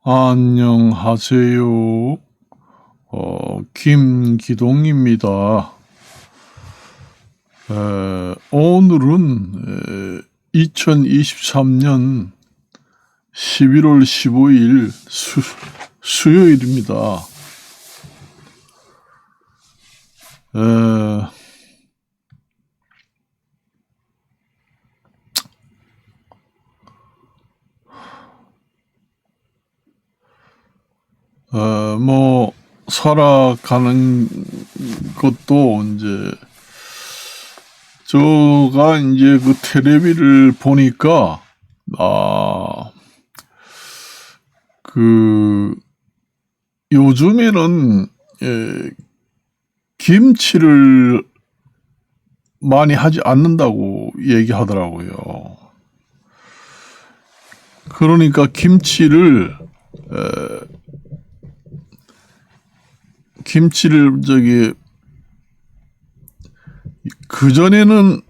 안녕하세요. 김기동입니다. 오늘은 2023년 11월 15일 수요일입니다. 살아가는 것도 제가 그 텔레비를 보니까, 요즘에는, 김치를 많이 하지 않는다고 얘기하더라고요. 그러니까 김치를 그전에는,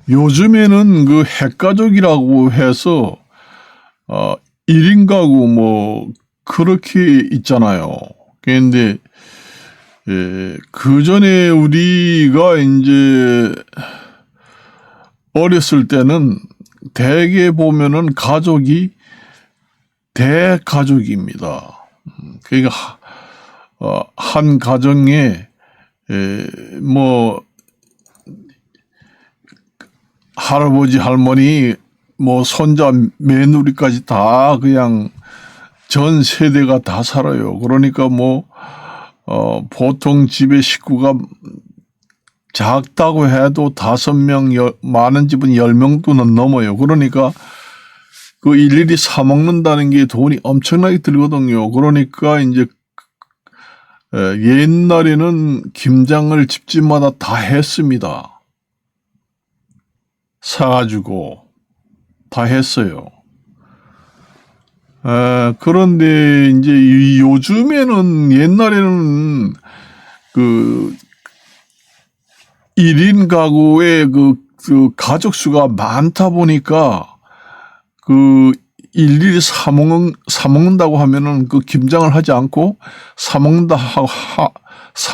요즘에는 그 핵가족이라고 해서, 1인 가구 그렇게 있잖아요. 그런데, 그전에 우리가 어렸을 때는 대개 보면은 가족이 대가족입니다. 그러니까, 한 가정에, 할아버지, 할머니, 손자, 며느리까지 다 그냥 전 세대가 다 살아요. 그러니까 보통 집에 식구가 작다고 해도 5명, 많은 집은 10명도 넘어요. 그러니까 그 일일이 사 먹는다는 게 돈이 엄청나게 들거든요. 그러니까 옛날에는 김장을 집집마다 다 했습니다. 사가지고 다 했어요. 그런데 요즘에는, 옛날에는 그 1인 가구의 그 가족 수가 많다 보니까 일일이 사 먹는다고 하면은 그 김장을 하지 않고 사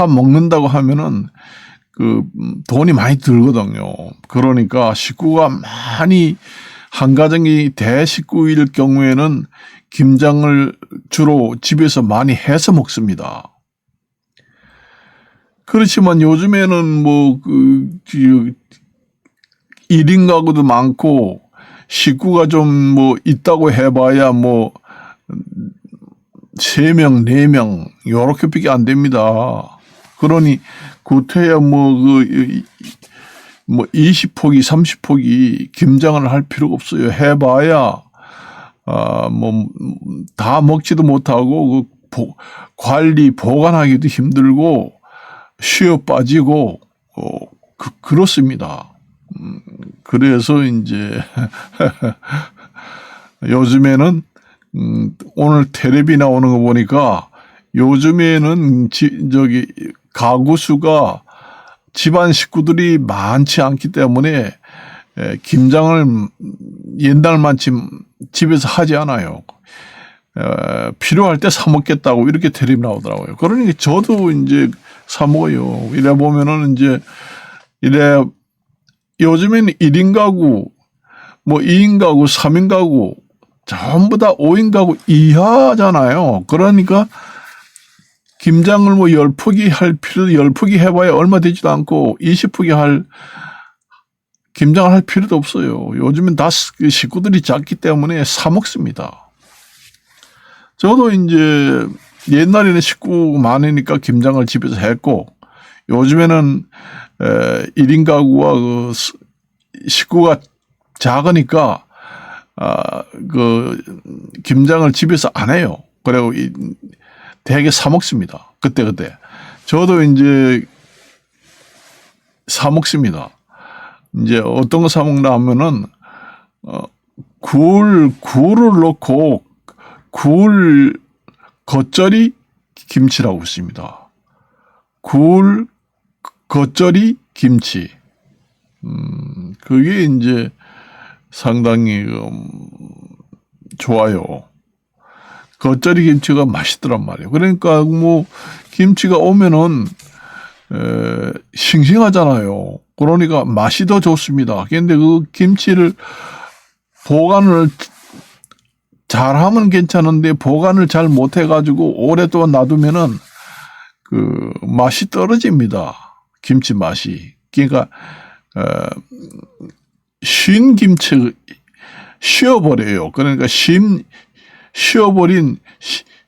먹는다고 하면은 돈이 많이 들거든요. 그러니까 식구가 많이, 한 가정이 대식구일 경우에는 김장을 주로 집에서 많이 해서 먹습니다. 그렇지만 요즘에는 1인 가구도 많고, 식구가 좀 있다고 해봐야 3명, 4명, 요렇게밖에 안 됩니다. 그러니, 구태야 20포기, 30포기 김장을 할 필요가 없어요. 해봐야, 다 먹지도 못하고, 관리, 보관하기도 힘들고, 쉬어 빠지고, 그렇습니다. 그래서 요즘에는, 오늘 텔레비 나오는 거 보니까 요즘에는 가구 수가, 집안 식구들이 많지 않기 때문에 김장을 옛날만큼 집에서 하지 않아요. 필요할 때 사 먹겠다고 이렇게 텔레비 나오더라고요. 그러니까 저도 사 먹어요. 이래 보면은 요즘에는 1인 가구, 2인 가구, 3인 가구, 전부 다 5인 가구 이하잖아요. 그러니까 김장을 10포기 할 필요도, 10포기 해봐야 얼마 되지도 않고 20포기 김장을 할 필요도 없어요. 요즘엔 다 식구들이 작기 때문에 사 먹습니다. 저도 옛날에는 식구 많으니까 김장을 집에서 했고, 요즘에는 1인 가구와 식구가 작으니까 김장을 집에서 안 해요. 그리고 되게 사 먹습니다. 그때. 저도 사 먹습니다. 어떤 거 사 먹나 하면은, 굴을 넣고, 굴 겉절이 김치라고 있습니다. 굴 겉절이 김치. 그게 상당히 좋아요. 겉절이 김치가 맛있더란 말이에요. 그러니까 뭐 김치가 오면은 싱싱하잖아요. 그러니까 맛이 더 좋습니다. 그런데 그 김치를 보관을 잘하면 괜찮은데 보관을 잘 못해가지고 오랫동안 놔두면은 그 맛이 떨어집니다. 김치 맛이. 그러니까 쉰 김치 쉬어버려요. 그러니까 쉬어버린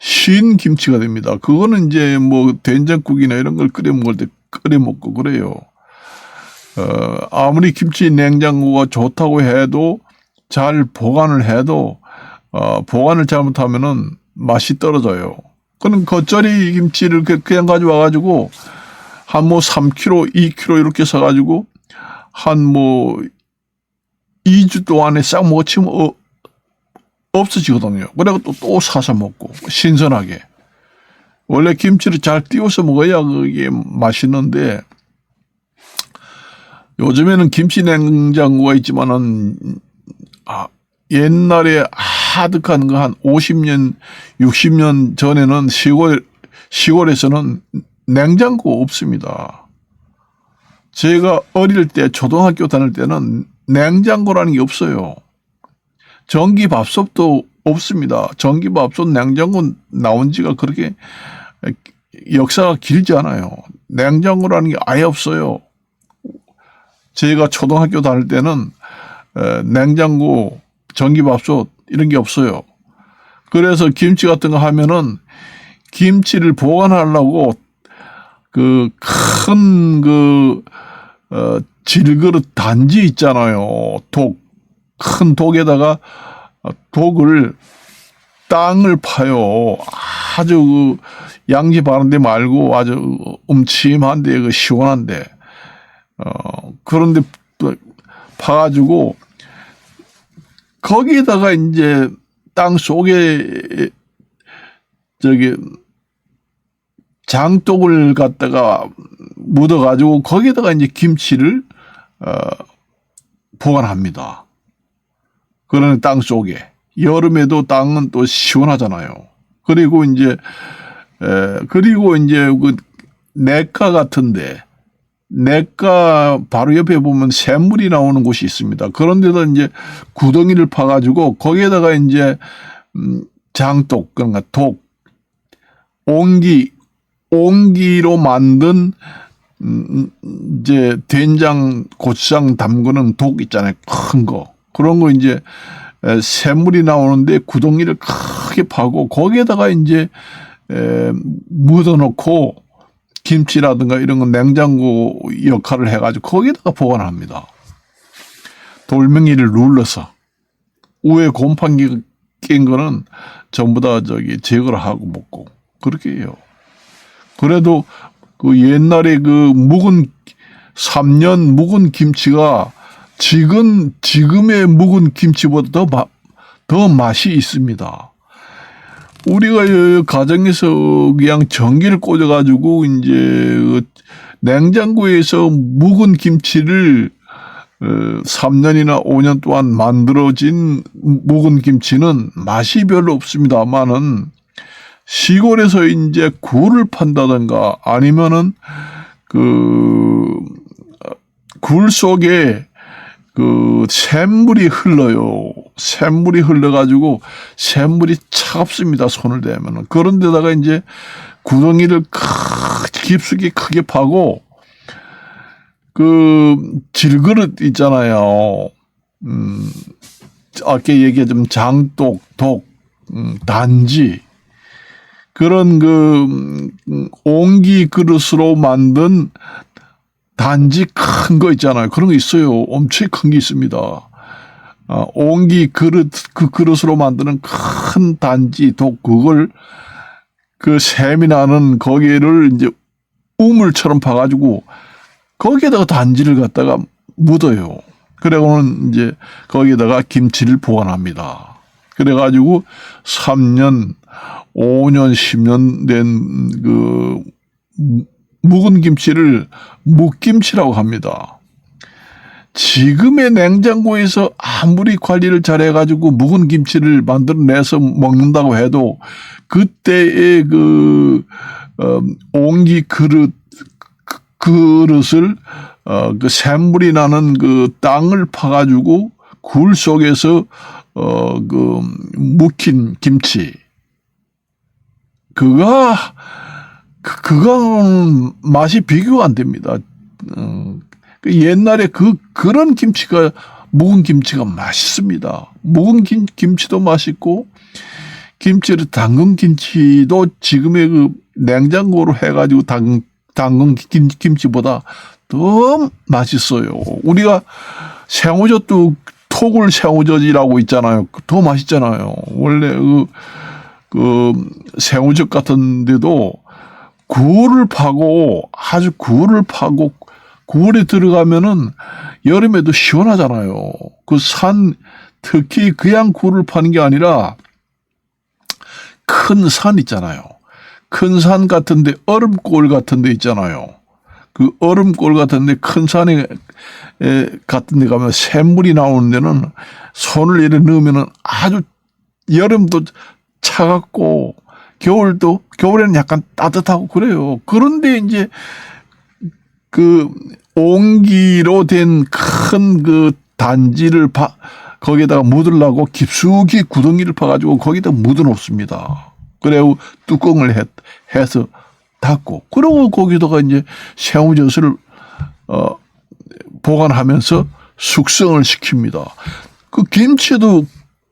쉰 김치가 됩니다. 그거는 이제 뭐 된장국이나 이런 걸 끓여 먹을 때 끓여 먹고 그래요. 아무리 김치 냉장고가 좋다고 해도 잘 보관을 해도 보관을 잘못하면은 맛이 떨어져요. 그럼 겉절이 김치를 그냥 가져와가지고 한 뭐 3kg, 2kg 이렇게 사가지고 한 뭐 2주 동안에 싹 먹어치면 없어지거든요. 그래고 또 사서 먹고 신선하게. 원래 김치를 잘 띄워서 먹어야 그게 맛있는데 요즘에는 김치 냉장고가 있지만은 옛날에 하득한 거 한 50년, 60년 전에는 시골에서는 냉장고 없습니다. 제가 어릴 때 초등학교 다닐 때는 냉장고라는 게 없어요. 전기밥솥도 없습니다. 전기밥솥 냉장고 나온 지가 그렇게 역사가 길지 않아요. 냉장고라는 게 아예 없어요. 제가 초등학교 다닐 때는 냉장고, 전기밥솥 이런 게 없어요. 그래서 김치 같은 거 하면은 김치를 보관하려고 그 큰 질그릇 단지 있잖아요. 큰 독에다가 독을 땅을 파요. 아주 양지 바른 데 말고 아주 음침한데 시원한데 그런데 파가지고 거기에다가 이제 땅 속에 장독을 갖다가 묻어가지고 거기에다가 이제 김치를 보관합니다. 그러는 땅 속에. 여름에도 땅은 또 시원하잖아요. 그리고 이제 그 냇가 같은데 냇가 바로 옆에 보면 샘물이 나오는 곳이 있습니다. 그런데도 이제 구덩이를 파가지고 거기에다가 이제 장독 그러니까 옹기로 만든 이제 된장 고추장 담그는 독 있잖아요. 큰 거. 그런 거 이제 샘물이 나오는데 구덩이를 크게 파고 거기에다가 이제 묻어놓고 김치라든가 이런 건 냉장고 역할을 해가지고 거기에다가 보관합니다. 돌멩이를 눌러서 위에 곰팡이 낀 거는 전부 다 제거를 하고 먹고 그렇게 해요. 그래도 그 옛날에 그 3년 묵은 김치가 지금의 묵은 김치보다 더 맛이 있습니다. 우리가 가정에서 그냥 전기를 꽂아가지고 이제 냉장고에서 묵은 김치를 3년이나 5년 동안 만들어진 묵은 김치는 맛이 별로 없습니다만은 시골에서 이제 굴을 판다든가 아니면은 굴 속에 샘물이 흘러요. 샘물이 흘러가지고 샘물이 차갑습니다. 손을 대면은. 그런 데다가 이제 구덩이를 깊숙이 크게 파고 질그릇 있잖아요. 아까 얘기했던 장독, 단지 그런 옹기 그릇으로 만든 단지 큰 거 있잖아요. 그런 거 있어요. 엄청 큰 게 있습니다. 옹기 그릇, 그 그릇으로 만드는 큰 단지, 그걸 샘이 나는 거기를 이제 우물처럼 파가지고 거기에다가 단지를 갖다가 묻어요. 그래고는 이제 거기에다가 김치를 보관합니다. 그래가지고 3년, 5년, 10년 된 묵은 김치를 묵김치라고 합니다. 지금의 냉장고에서 아무리 관리를 잘해가지고 묵은 김치를 만들어내서 먹는다고 해도 그때의 옹기 그릇을 그 샘물이 나는 그 땅을 파가지고 굴 속에서 묵힌 김치 그거는 맛이 비교가 안 됩니다. 옛날에 그런 김치가 묵은 김치가 맛있습니다. 묵은 김치도 맛있고 김치를 담근 김치도 지금의 그 냉장고로 해가지고 담근 김치보다 더 맛있어요. 우리가 새우젓도 토굴 새우젓이라고 있잖아요. 더 맛있잖아요. 원래 그 새우젓 같은 데도 굴을 파고 아주 굴을 파고 굴에 들어가면은 여름에도 시원하잖아요. 특히 그냥 굴을 파는 게 아니라 큰 산 있잖아요. 큰 산 같은데 얼음골 같은데 있잖아요. 그 얼음골 같은데 큰 산에 같은데 가면 샘물이 나오는 데는 손을 이렇게 넣으면은 아주 여름도 차갑고 겨울에는 약간 따뜻하고 그래요. 그런데 이제 그 옹기로 된 큰 그 단지를 거기에다가 묻으려고 깊숙이 구덩이를 파가지고 거기다 묻어 놓습니다. 그리고 뚜껑을 해서 닫고, 그리고 거기다가 이제 새우젓을 보관하면서 숙성을 시킵니다. 그 김치도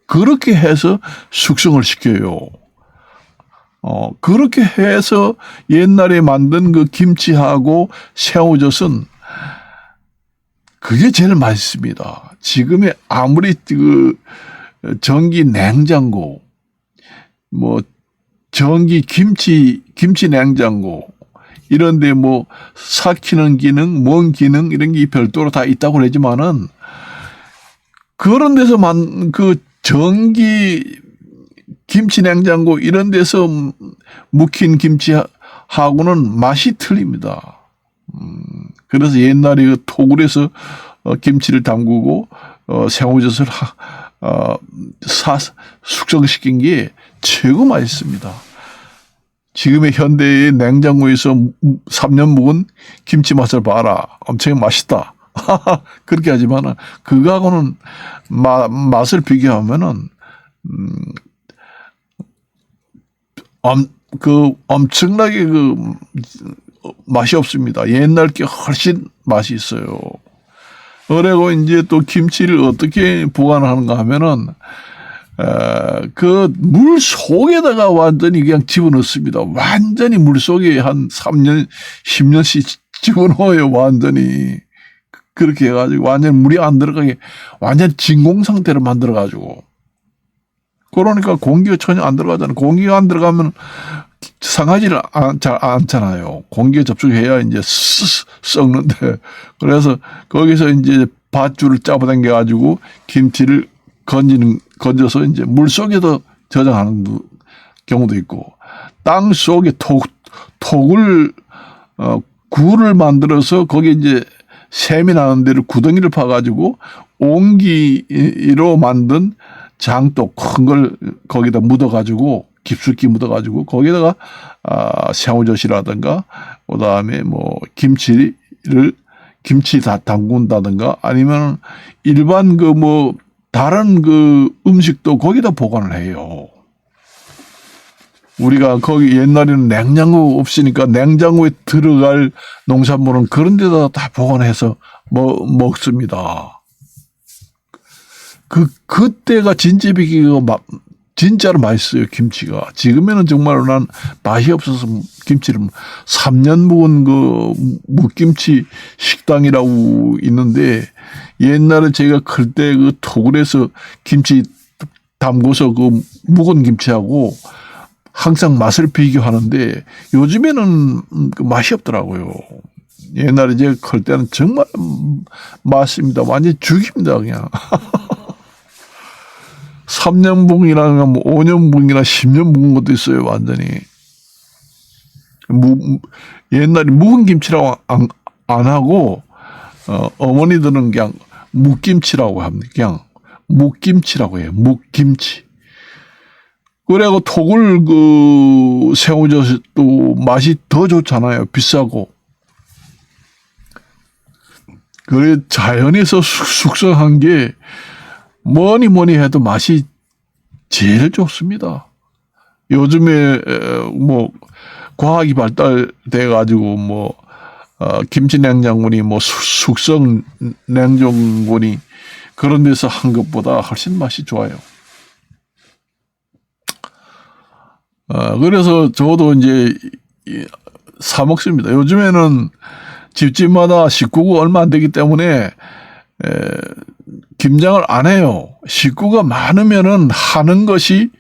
그렇게 해서 숙성을 시켜요. 그렇게 해서 옛날에 만든 그 김치하고 새우젓은 그게 제일 맛있습니다. 지금의 아무리 그 전기 냉장고, 전기 김치 냉장고, 이런데 삭히는 기능, 뭔 기능, 이런 게 별도로 다 있다고 그러지만은, 그런 데서 전기 김치 냉장고 이런 데서 묵힌 김치하고는 맛이 틀립니다. 그래서 옛날에 그 토굴에서 김치를 담그고 새우젓을 숙성시킨 게 최고 맛있습니다. 지금의 현대의 냉장고에서 3년 묵은 김치 맛을 봐라. 엄청 맛있다. 그렇게 하지만 그거하고는 맛을 비교하면은 엄청나게 맛이 없습니다. 옛날 게 훨씬 맛이 있어요. 그리고 이제 또 김치를 어떻게 보관하는가 하면은, 그 물 속에다가 완전히 그냥 집어넣습니다. 완전히 물 속에 한 3년, 10년씩 집어넣어요, 완전히. 그렇게 해가지고 완전 물이 안 들어가게 완전 진공 상태로 만들어가지고. 그러니까 공기가 전혀 안 들어가잖아요. 공기가 안 들어가면 상하지를 잘 않잖아요. 공기에 접촉해야 이제 썩는데. 그래서 거기서 이제 밧줄을 잡아당겨가지고 김치를 건져서 이제 물 속에도 저장하는 경우도 있고, 땅 속에 굴을 만들어서 거기에 이제 샘이 나는 데를 구덩이를 파가지고 옹기로 만든 장독 큰 걸 거기다 묻어가지고 깊숙이 묻어가지고 거기다가 새우젓이라든가 그다음에 김치 다 담근다든가 아니면 일반 다른 음식도 거기다 보관을 해요. 우리가 거기 옛날에는 냉장고 없으니까 냉장고에 들어갈 농산물은 그런 데다 다 보관해서 먹습니다. 그때가 진짜로 맛있어요, 김치가. 지금에는 정말로 난 맛이 없어서 김치를 3년 묵은 묵김치 식당이라고 있는데, 옛날에 제가 클 때 토굴에서 김치 담궈서 묵은 김치하고 항상 맛을 비교하는데 요즘에는 맛이 없더라고요. 옛날에 제가 클 때는 정말 맛있습니다. 완전 죽입니다, 그냥. 3년 묵이나 5년 묵이나 10년 묵은 것도 있어요, 완전히. 옛날에 묵은 김치라고 안 하고, 어머니들은 그냥 묵김치라고 합니다. 그냥 묵김치라고 해요. 묵김치. 그리고 토굴 새우젓도 맛이 더 좋잖아요. 비싸고. 그래 자연에서 숙성한 게 뭐니 해도 맛이 제일 좋습니다. 요즘에 뭐 과학이 발달돼 가지고 뭐 김치 냉장고니 뭐 숙성 냉장고니 그런 데서 한 것보다 훨씬 맛이 좋아요. 그래서 저도 이제 사 먹습니다. 요즘에는 집집마다 식구가 얼마 안 되기 때문에 김장을 안 해요. 식구가 많으면은 하는 것이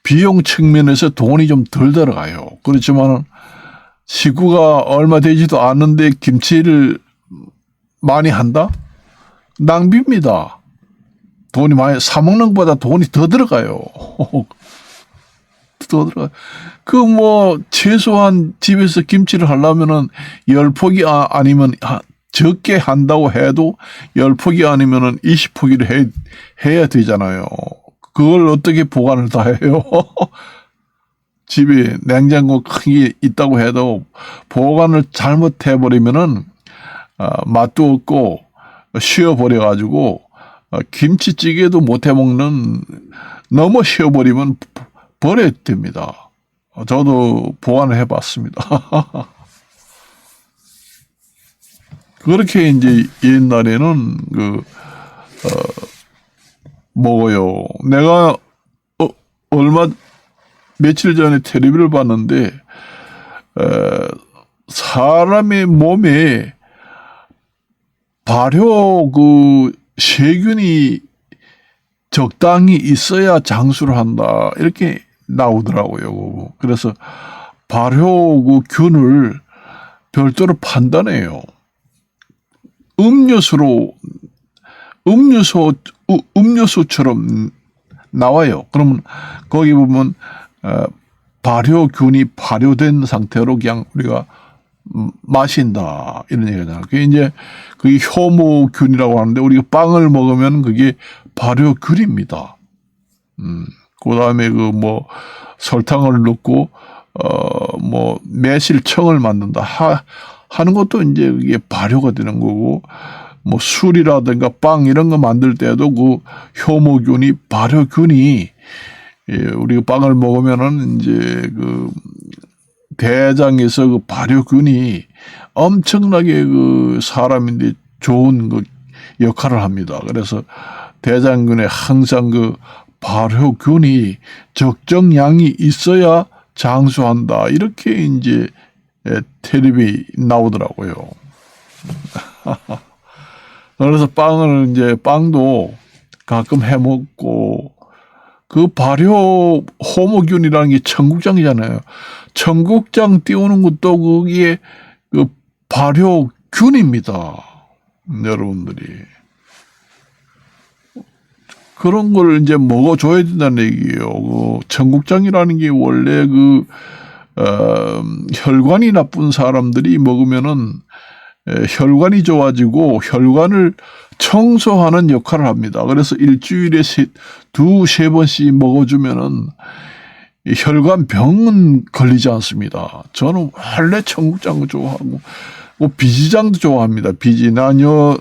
비용 측면에서 돈이 좀 덜 들어가요. 그렇지만 식구가 얼마 되지도 않는데 김치를 많이 한다? 낭비입니다. 돈이 많이 사 먹는 것보다 돈이 더 들어가요. 더 들어가. 그 뭐 최소한 집에서 김치를 하려면은 10포기 아니면 적게 한다고 해도 10포기 아니면은 20포기를 해야 되잖아요. 그걸 어떻게 보관을 다 해요? 집에 냉장고 큰 게 있다고 해도 보관을 잘못해버리면은 맛도 없고 쉬어버려가지고 김치찌개도 못 해먹는 너무 쉬어버리면 버려야 됩니다. 저도 보관을 해봤습니다. 그렇게 이제 옛날에는 먹어요. 내가 며칠 전에 텔레비를 봤는데 사람의 몸에 발효 세균이 적당히 있어야 장수를 한다 이렇게 나오더라고요. 그래서 발효 균을 별도로 판단해요. 음료수처럼 나와요. 그러면 거기 보면 발효균이 발효된 상태로 그냥 우리가 마신다 이런 얘기잖아요. 그게 이제 그게 효모균이라고 하는데 우리가 빵을 먹으면 그게 발효균입니다. 그다음에 뭐 설탕을 넣고 뭐 매실청을 만든다 하는 것도 이제 그게 발효가 되는 거고 뭐 술이라든가 빵 이런 거 만들 때도 그 효모균이 발효균이 우리가 빵을 먹으면은 이제 대장에서 그 발효균이 엄청나게 사람인데 좋은 역할을 합니다. 그래서 대장균에 항상 발효균이 적정량이 있어야 장수한다. 이렇게 이제 텔레비 나오더라고요. 그래서 빵도 가끔 해 먹고 그 발효 호모균이라는 게 청국장이잖아요. 청국장 띄우는 것도 그게 발효균입니다. 여러분들이. 그런 걸 이제 먹어줘야 된다는 얘기예요. 청국장이라는 게 원래 혈관이 나쁜 사람들이 먹으면은 혈관이 좋아지고 혈관을 청소하는 역할을 합니다. 그래서 일주일에 두세 번씩 먹어주면은 혈관 병은 걸리지 않습니다. 저는 원래 청국장도 좋아하고 뭐 비지장도 좋아합니다. 난요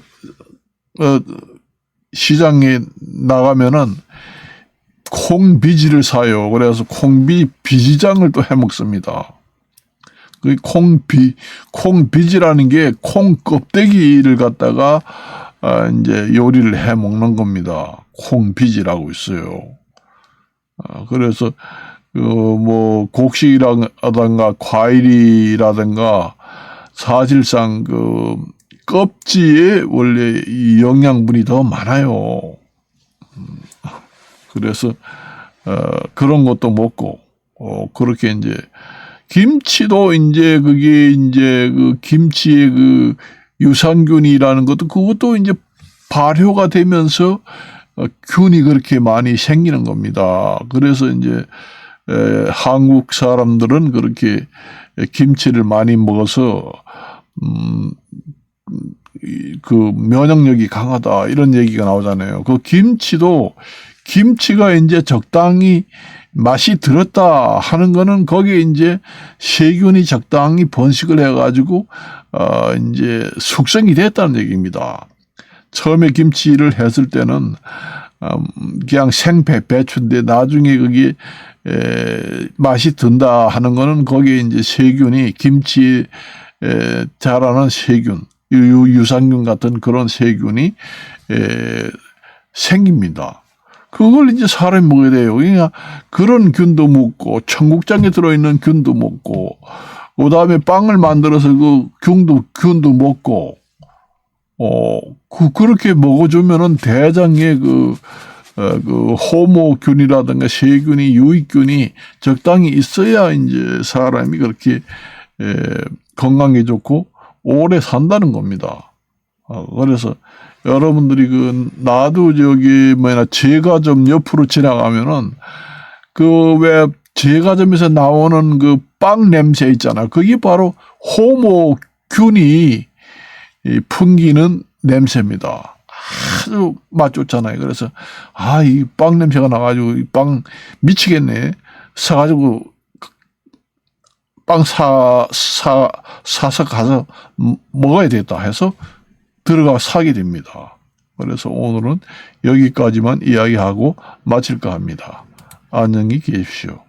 시장에 나가면은 콩비지를 사요. 그래서 비지장을 또 해 먹습니다. 그 콩비지라는 게 콩 껍데기를 갖다가 이제 요리를 해 먹는 겁니다. 콩비지라고 있어요. 그래서 뭐 곡식이라든가 과일이라든가 사실상 껍질에 원래 이 영양분이 더 많아요. 그래서 그런 것도 먹고 그렇게 이제 김치도 이제 그게 이제 김치의 유산균이라는 그것도 이제 발효가 되면서 균이 그렇게 많이 생기는 겁니다. 그래서 이제 한국 사람들은 그렇게 김치를 많이 먹어서 그 면역력이 강하다 이런 얘기가 나오잖아요. 그 김치가 이제 적당히 맛이 들었다 하는 거는 거기에 이제 세균이 적당히 번식을 해가지고 이제 숙성이 됐다는 얘기입니다. 처음에 김치를 했을 때는 그냥 배추인데 나중에 그게 맛이 든다 하는 거는 거기에 이제 세균이 김치에 자라는 세균, 유산균 같은 그런 세균이 생깁니다. 그걸 이제 사람이 먹어야 돼요. 그러니까 그런 균도 먹고 청국장에 들어있는 균도 먹고 그다음에 빵을 만들어서 그 균도 먹고 그렇게 먹어주면은 대장에 그 호모균이라든가 세균이 유익균이 적당히 있어야 이제 사람이 그렇게 건강에 좋고 오래 산다는 겁니다. 그래서 여러분들이 나도 제과점 옆으로 지나가면은 왜 제과점에서 나오는 그 빵 냄새 있잖아. 그게 바로 호모균이 풍기는 냄새입니다. 아주 맛 좋잖아요. 그래서 이 빵 냄새가 나가지고 이 빵 미치겠네. 사가지고 빵 사서 가서 먹어야 되겠다 해서 들어가 사게 됩니다. 그래서 오늘은 여기까지만 이야기하고 마칠까 합니다. 안녕히 계십시오.